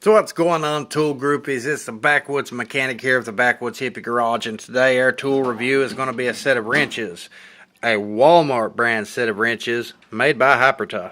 So what's going on, tool groupies? It's the Backwoods Mechanic here of the Backwoods Hippie Garage, and today our tool review is going to be a set of wrenches. A Wal-Mart brand set of wrenches made by Hypertough.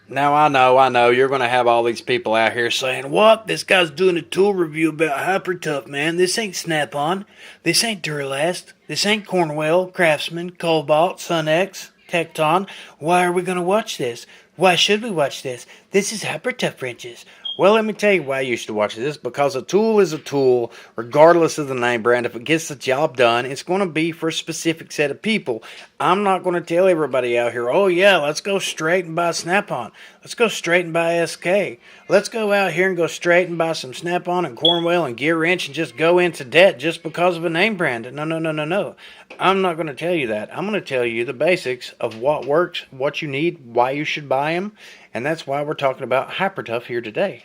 Now I know, you're going to have all these people out here saying, "What? This guy's doing a tool review about Hypertough, man. This ain't Snap-on. This ain't Duralast. This ain't Cornwell, Craftsman, Kobalt, Sunex, Tekton. Why are we going to watch this? Why should we watch this? This is Hypertough wrenches." Well, let me tell you why you should watch this. Because a tool is a tool, regardless of the name brand. If it gets the job done, it's going to be for a specific set of people. I'm not going to tell everybody out here, "Oh yeah, let's go straight and buy Snap-on. Let's go straight and buy SK. Let's go out here and go straight and buy some Snap-on and Cornwell and Gear Wrench and just go into debt just because of a name brand." No. I'm not going to tell you that. I'm going to tell you the basics of what works, what you need, why you should buy them, and that's why we're talking about Hypertough here today.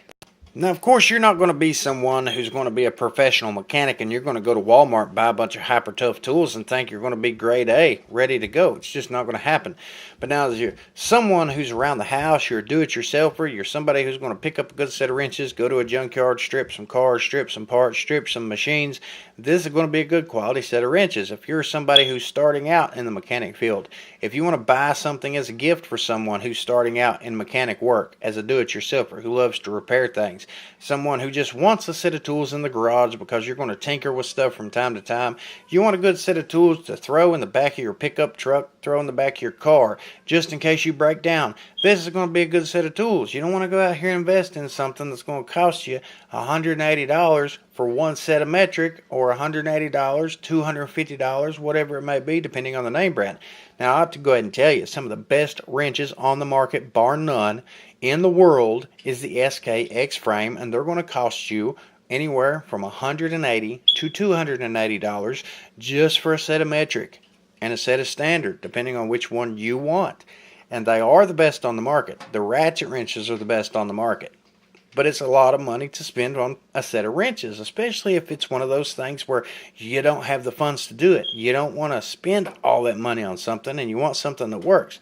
Now, of course, you're not going to be someone who's going to be a professional mechanic and you're going to go to Walmart and buy a bunch of Hypertough tools and think you're going to be grade A, ready to go. It's just not going to happen. But now, as you're someone who's around the house, you're a do-it-yourselfer, you're somebody who's going to pick up a good set of wrenches, go to a junkyard, strip some cars, strip some parts, strip some machines, this is going to be a good quality set of wrenches. If you're somebody who's starting out in the mechanic field, if you want to buy something as a gift for someone who's starting out in mechanic work, as a do-it-yourselfer who loves to repair things, someone who just wants a set of tools in the garage because you're going to tinker with stuff from time to time, you want a good set of tools to throw in the back of your pickup truck, throw in the back of your car, just in case you break down, this is going to be a good set of tools. You don't want to go out here and invest in something that's going to cost you $180 for one set of metric, or $180, $250, whatever it may be, depending on the name brand. Now, I have to go ahead and tell you, some of the best wrenches on the market, bar none, in the world is the SK X-Frame, and they're going to cost you anywhere from $180 to $280 just for a set of metric and a set of standard, depending on which one you want. And they are the best on the market. The ratchet wrenches are the best on the market. But it's a lot of money to spend on a set of wrenches, especially if it's one of those things where you don't have the funds to do it. You don't want to spend all that money on something and you want something that works.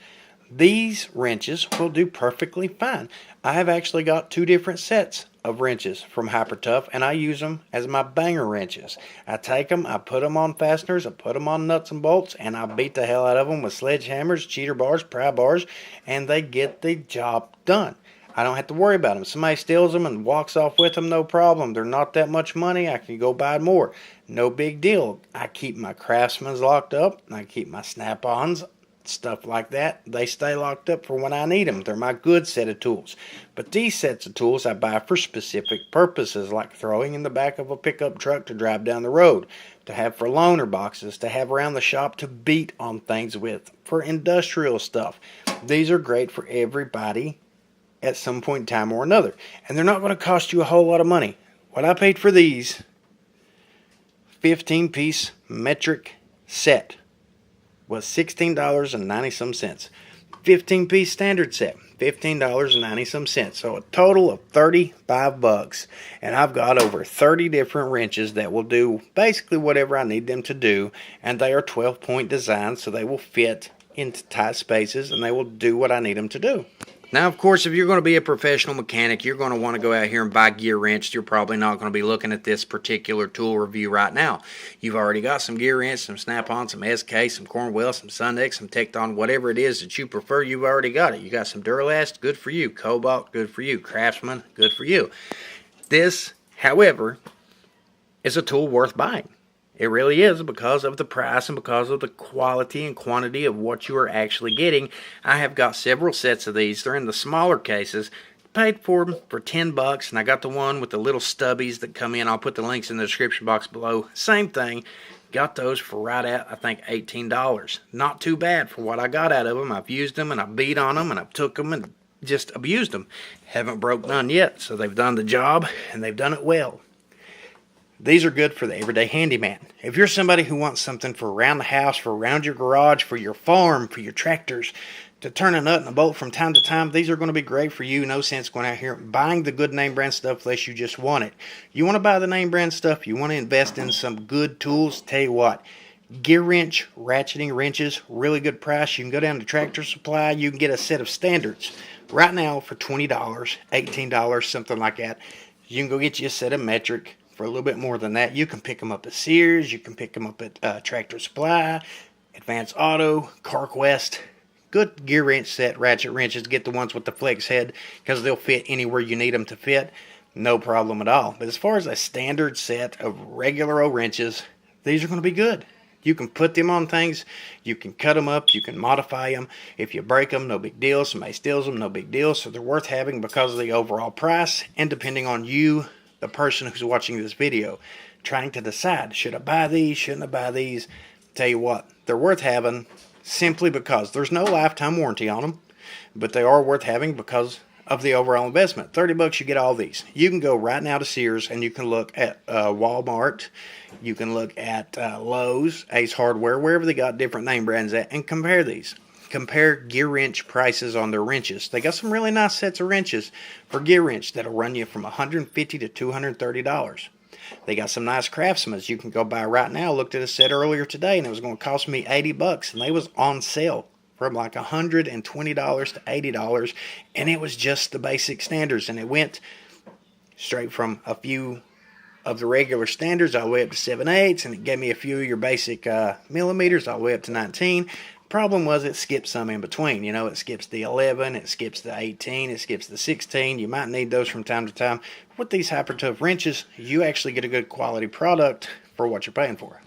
These wrenches will do perfectly fine. I have actually got two different sets of wrenches from Hypertough, and I use them as my banger wrenches. I take them, I put them on fasteners, I put them on nuts and bolts, and I beat the hell out of them with sledgehammers, cheater bars, pry bars, and they get the job done. I don't have to worry about them. Somebody steals them and walks off with them, no problem. They're not that much money. I can go buy more. No big deal. I keep my Craftsmans locked up. I keep my Snap-ons, stuff like that. They stay locked up for when I need them. They're my good set of tools. But these sets of tools I buy for specific purposes, like throwing in the back of a pickup truck to drive down the road, to have for loaner boxes, to have around the shop to beat on things with, for industrial stuff. These are great for everybody at some point in time or another. And they're not going to cost you a whole lot of money. What I paid for these 15-piece metric set was $16.90. 15-piece standard set, $15.90. So a total of $35. And I've got over 30 different wrenches that will do basically whatever I need them to do. And they are 12-point designs, so they will fit into tight spaces and they will do what I need them to do. Now, of course, if you're going to be a professional mechanic, you're going to want to go out here and buy gear wrench. You're probably not going to be looking at this particular tool review right now. You've already got some gear wrench, some Snap-on, some SK, some Cornwell, some Sunex, some Tekton, whatever it is that you prefer, you've already got it. You got some Duralast, good for you. Kobalt, good for you. Craftsman, good for you. This, however, is a tool worth buying. It really is, because of the price and because of the quality and quantity of what you are actually getting. I have got several sets of these. They're in the smaller cases. Paid for them for $10, and I got the one with the little stubbies that come in. I'll put the links in the description box below. Same thing. Got those for right at, I think, $18. Not too bad for what I got out of them. I've used them, and I beat on them, and I've took them and just abused them. Haven't broke none yet, so they've done the job, and they've done it well. These are good for the everyday handyman. If you're somebody who wants something for around the house, for around your garage, for your farm, for your tractors, to turn a nut and a bolt from time to time, these are going to be great for you. No sense going out here buying the good name brand stuff unless you just want it. You want to buy the name brand stuff, you want to invest in some good tools, tell you what, gear wrench, ratcheting wrenches, really good price. You can go down to Tractor Supply, you can get a set of standards right now for $20, $18, something like that. You can go get you a set of metric for a little bit more than that. You can pick them up at Sears. You can pick them up at Tractor Supply, Advance Auto, CarQuest. Good gear wrench set, ratchet wrenches. Get the ones with the flex head because they'll fit anywhere you need them to fit. No problem at all. But as far as a standard set of regular old wrenches, these are going to be good. You can put them on things. You can cut them up. You can modify them. If you break them, no big deal. Somebody steals them, no big deal. So they're worth having because of the overall price. And depending on you, the person who's watching this video, trying to decide, should I buy these? Shouldn't I buy these? Tell you what, they're worth having simply because there's no lifetime warranty on them. But they are worth having because of the overall investment. $30 you get all these. You can go right now to Sears and you can look at Wal-Mart. You can look at Lowe's, Ace Hardware, wherever they got different name brands at, and compare these. Compare gear wrench prices on their wrenches. They got some really nice sets of wrenches for gear wrench that'll run you from $150 to $230. They got some nice Craftsmans you can go buy right now. I looked at a set earlier today and it was going to cost me $80 and they was on sale from like $120 to $80, and it was just the basic standards, and it went straight from a few of the regular standards all the way up to 7/8, and it gave me a few of your basic millimeters all the way up to 19. Problem was it skipped some in between. You know, it skips the 11, it skips the 18, it skips the 16. You might need those from time to time. With these hyper tough wrenches, you actually get a good quality product for what you're paying for.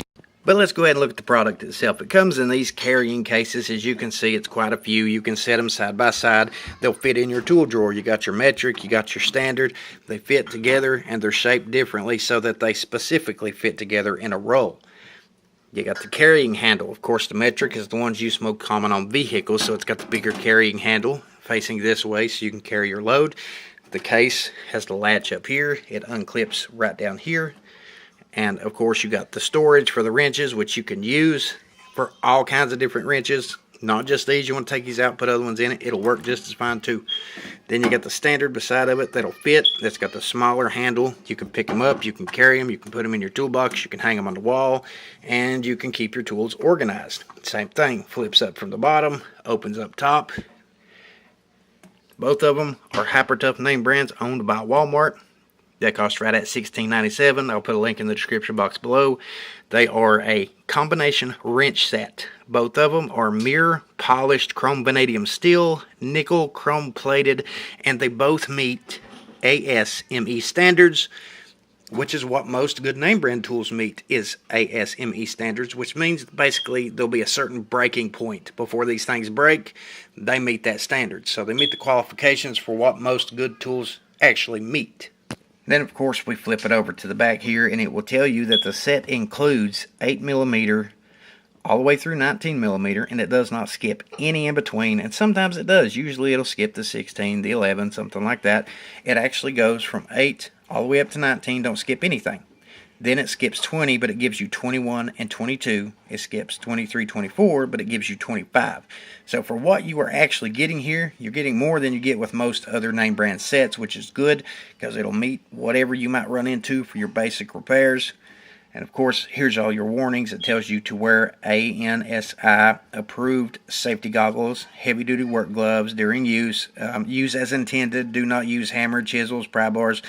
But let's go ahead and look at the product itself. It comes in these carrying cases. As you can see, it's quite a few. You can set them side by side. They'll fit in your tool drawer. You got your metric, you got your standard. They fit together and they're shaped differently so that they specifically fit together in a roll. You got the carrying handle. Of course, the metric is the ones you smoke common on vehicles, so it's got the bigger carrying handle facing this way so you can carry your load. The case has the latch up here. It unclips right down here. And of course you got the storage for the wrenches, which you can use for all kinds of different wrenches. Not just these. You want to take these out and put other ones in it. It'll work just as fine too. Then you got the standard beside of it that'll fit. That's got the smaller handle. You can pick them up. You can carry them. You can put them in your toolbox. You can hang them on the wall. And you can keep your tools organized. Same thing. Flips up from the bottom. Opens up top. Both of them are hyper tough name brands owned by Wal-Mart. That costs right at $16.97. I'll put a link in the description box below. They are a combination wrench set. Both of them are mirror polished chrome vanadium steel, nickel chrome plated, and they both meet ASME standards, which is what most good name brand tools meet, is ASME standards, which means basically there'll be a certain breaking point before these things break. They meet that standard. So they meet the qualifications for what most good tools actually meet. Then, of course, we flip it over to the back here, and it will tell you that the set includes 8mm all the way through 19mm, and it does not skip any in between. And sometimes it does. Usually it'll skip the 16, the 11, something like that. It actually goes from 8 all the way up to 19. Don't skip anything. Then it skips 20, but it gives you 21 and 22. It skips 23, 24, but it gives you 25. So for what you are actually getting here, you're getting more than you get with most other name brand sets, which is good because it'll meet whatever you might run into for your basic repairs. And of course, here's all your warnings. It tells you to wear ANSI approved safety goggles, heavy duty work gloves during use, use as intended, do not use hammer, chisels, pry bars,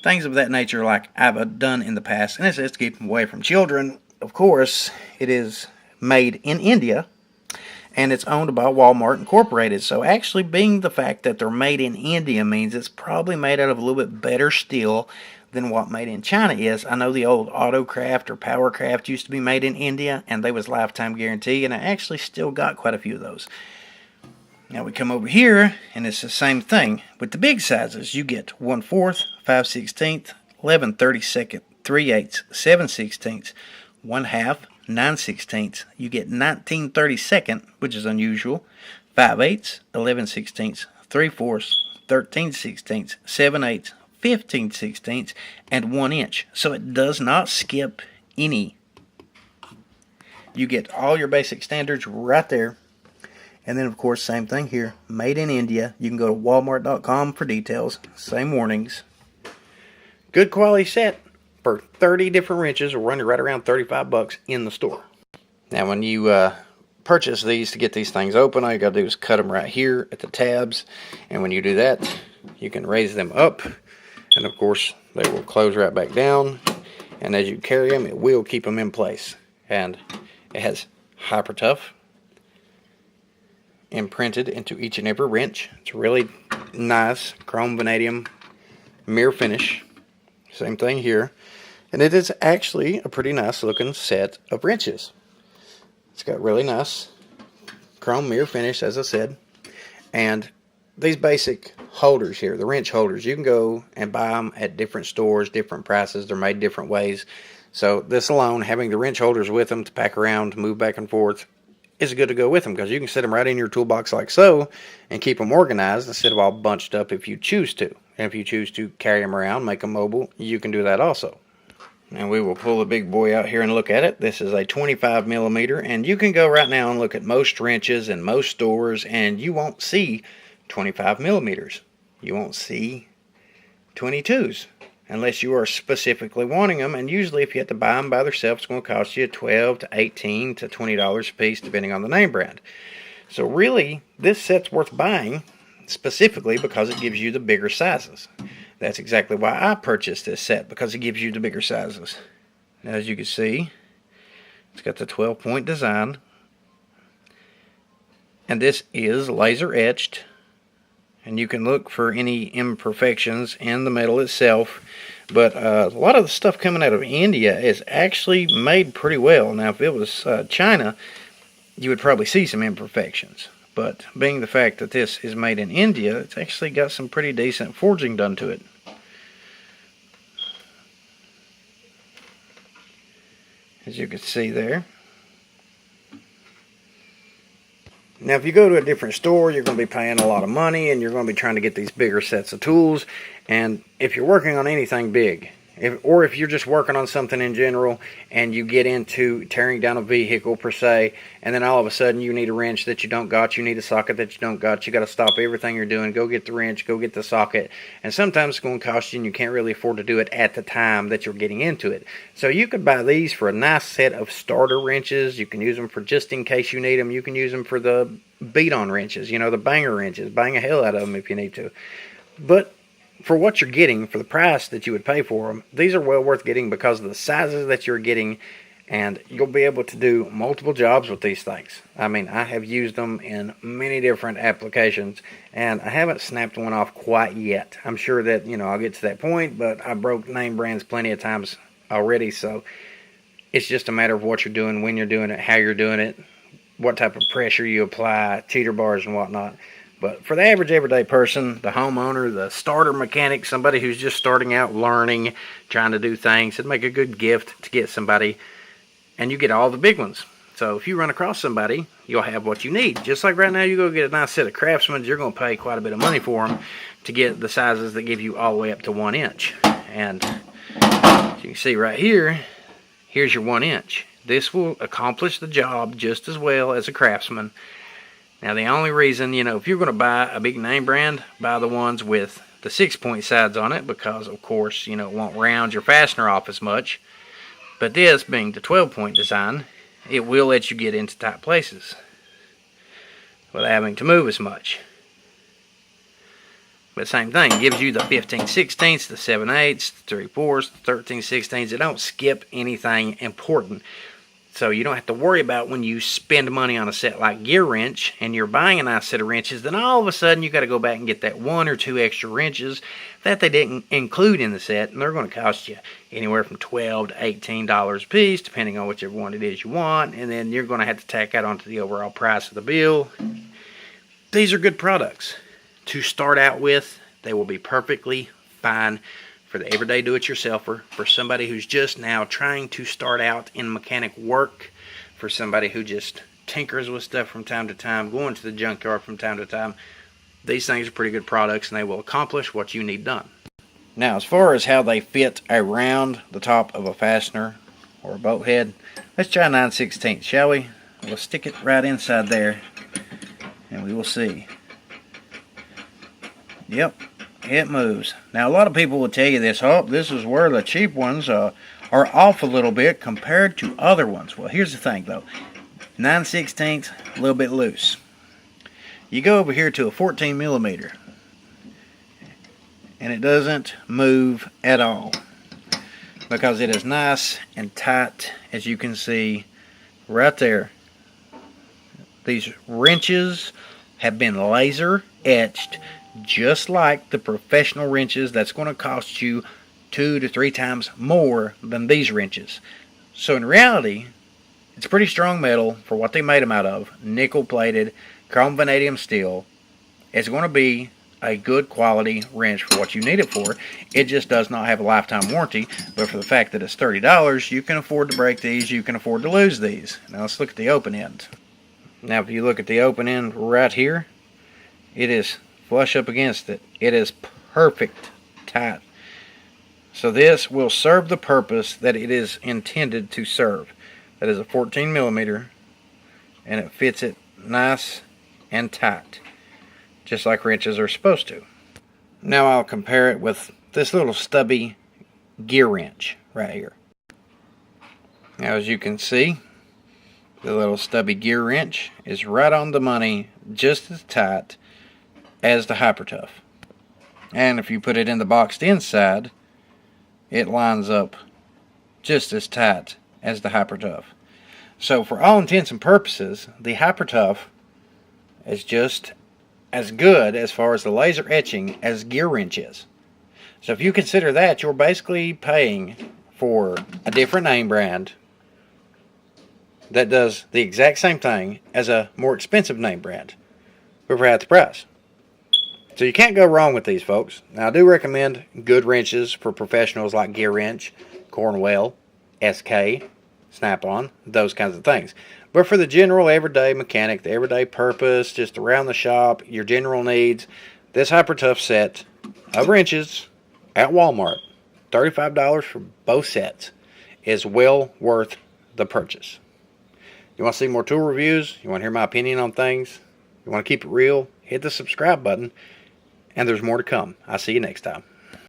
things of that nature like I've done in the past. And it says to keep them away from children. Of course, it is made in India and it's owned by Wal-Mart Incorporated. So actually being the fact that they're made in India means it's probably made out of a little bit better steel than what made in China is. I know the old Autocraft or Powercraft used to be made in India and they was lifetime guarantee, and I actually still got quite a few of those. Now we come over here and it's the same thing. With the big sizes, you get 1/4, 5/16, 11/32, 3/8, 7/16, 1/2, 9/16. You get 19/32, which is unusual, 5/8, 11/16, 3/4, 13/16, 7/8, 15/16, and 1 inch. So it does not skip any. You get all your basic standards right there. And then, of course, same thing here. Made in India. You can go to walmart.com for details. Same warnings. Good quality set for 30 different wrenches. Will run you right around $35 in the store. Now, when you purchase these to get these things open, all you got to do is cut them right here at the tabs. And when you do that, you can raise them up. And of course, they will close right back down. And as you carry them, it will keep them in place. And it has Hyper Tough imprinted into each and every wrench. It's really nice chrome vanadium mirror finish. Same thing here. And it is actually a pretty nice looking set of wrenches. It's got really nice chrome mirror finish, as I said. And these basic holders here, the wrench holders, you can go and buy them at different stores, different prices. They're made different ways. So this alone, having the wrench holders with them to pack around, to move back and forth, is good to go with them, because you can set them right in your toolbox like so and keep them organized instead of all bunched up if you choose to. And if you choose to carry them around, make them mobile, you can do that also. And we will pull the big boy out here and look at it. This is a 25 millimeter, and you can go right now and look at most wrenches in most stores, and you won't see 25 millimeters. You won't see 22s unless you are specifically wanting them. And usually, if you have to buy them by themselves, it's going to cost you $12 to $18 to $20 a piece, depending on the name brand. So really, this set's worth buying specifically because it gives you the bigger sizes. That's exactly why I purchased this set, because it gives you the bigger sizes. Now, as you can see, it's got the 12-point design, and this is laser etched, and you can look for any imperfections in the metal itself. But a lot of the stuff coming out of India is actually made pretty well. Now, if it was China, you would probably see some imperfections. But being the fact that this is made in India, it's actually got some pretty decent forging done to it. As you can see there. Now, if you go to a different store, you're going to be paying a lot of money, and you're going to be trying to get these bigger sets of tools. And if you're working on anything big, or if you're just working on something in general, and you get into tearing down a vehicle per se, and then all of a sudden you need a wrench that you don't got, you need a socket that you don't got, you got to stop everything you're doing, go get the wrench, go get the socket, and sometimes it's going to cost you, and you can't really afford to do it at the time that you're getting into it. So you could buy these for a nice set of starter wrenches. You can use them for just in case you need them. You can use them for the beat-on wrenches, you know, the banger wrenches. Bang the hell out of them if you need to. But for what you're getting, for the price that you would pay for them, these are well worth getting because of the sizes that you're getting, and you'll be able to do multiple jobs with these things. I mean, I have used them in many different applications, and I haven't snapped one off quite yet. I'm sure that, you know, I'll get to that point, but I broke name brands plenty of times already, so it's just a matter of what you're doing, when you're doing it, how you're doing it, what type of pressure you apply, cheater bars and whatnot. But for the average everyday person, the homeowner, the starter mechanic, somebody who's just starting out learning, trying to do things, it'd make a good gift to get somebody. And you get all the big ones. So if you run across somebody, you'll have what you need. Just like right now, you go get a nice set of Craftsman, you're going to pay quite a bit of money for them to get the sizes that give you all the way up to 1 inch. And as you can see right here, here's your 1 inch. This will accomplish the job just as well as a Craftsman. Now, the only reason, you know, if you're going to buy a big name brand, buy the ones with the 6-point sides on it, because, of course, you know, it won't round your fastener off as much. But this, being the 12-point design, it will let you get into tight places without having to move as much. But same thing, it gives you the 15/16, the 7/8, the 3/4, the 13/16. It don't skip anything important. So you don't have to worry about when you spend money on a set like Gear Wrench and you're buying a nice set of wrenches, then all of a sudden you got to go back and get that 1 or 2 extra wrenches that they didn't include in the set, and they're going to cost you anywhere from $12 to $18 a piece, depending on whichever one it is you want, and then you're going to have to tack that onto the overall price of the bill. These are good products to start out with. They will be perfectly fine for the everyday do-it-yourselfer, for somebody who's just now trying to start out in mechanic work, for somebody who just tinkers with stuff from time to time, going to the junkyard from time to time. These things are pretty good products, and they will accomplish what you need done. Now, as far as how they fit around the top of a fastener or a bolt head, let's try 9/16, shall we? We'll stick it right inside there, and we will see. Yep. It moves. Now, a lot of people will tell you this, oh, this is where the cheap ones are off a little bit compared to other ones. Well, here's the thing, though. 9/16, a little bit loose. You go over here to a 14 millimeter, and it doesn't move at all because it is nice and tight, as you can see right there. These wrenches have been laser etched just like the professional wrenches. That's going to cost you 2 to 3 times more than these wrenches. So in reality, it's pretty strong metal for what they made them out of. Nickel plated, chrome vanadium steel. It's going to be a good quality wrench for what you need it for. It just does not have a lifetime warranty, but for the fact that it's $30, you can afford to break these, you can afford to lose these. Now let's look at the open end. Now if you look at the open end right here, it is flush up against it. It is perfect tight. So this will serve the purpose that it is intended to serve. That is a 14 millimeter, and it fits it nice and tight, just like wrenches are supposed to. Now I'll compare it with this little stubby gear wrench right here. Now as you can see, the little stubby gear wrench is right on the money, just as tight as the Hyper-Tough. And if you put it in the boxed inside, it lines up just as tight as the Hyper-Tough. So for all intents and purposes, the Hyper-Tough is just as good as far as the laser etching as gear wrench is. So if you consider that, you're basically paying for a different name brand that does the exact same thing as a more expensive name brand, but for half the price. So you can't go wrong with these, folks. Now I do recommend good wrenches for professionals like Gear Wrench, Cornwell, SK, Snap-on, those kinds of things. But for the general everyday mechanic, the everyday purpose, just around the shop, your general needs, this Hyper-Tough set of wrenches at Walmart, $35 for both sets, is well worth the purchase. You want to see more tool reviews? You want to hear my opinion on things? You want to keep it real? Hit the subscribe button. And there's more to come. I'll see you next time.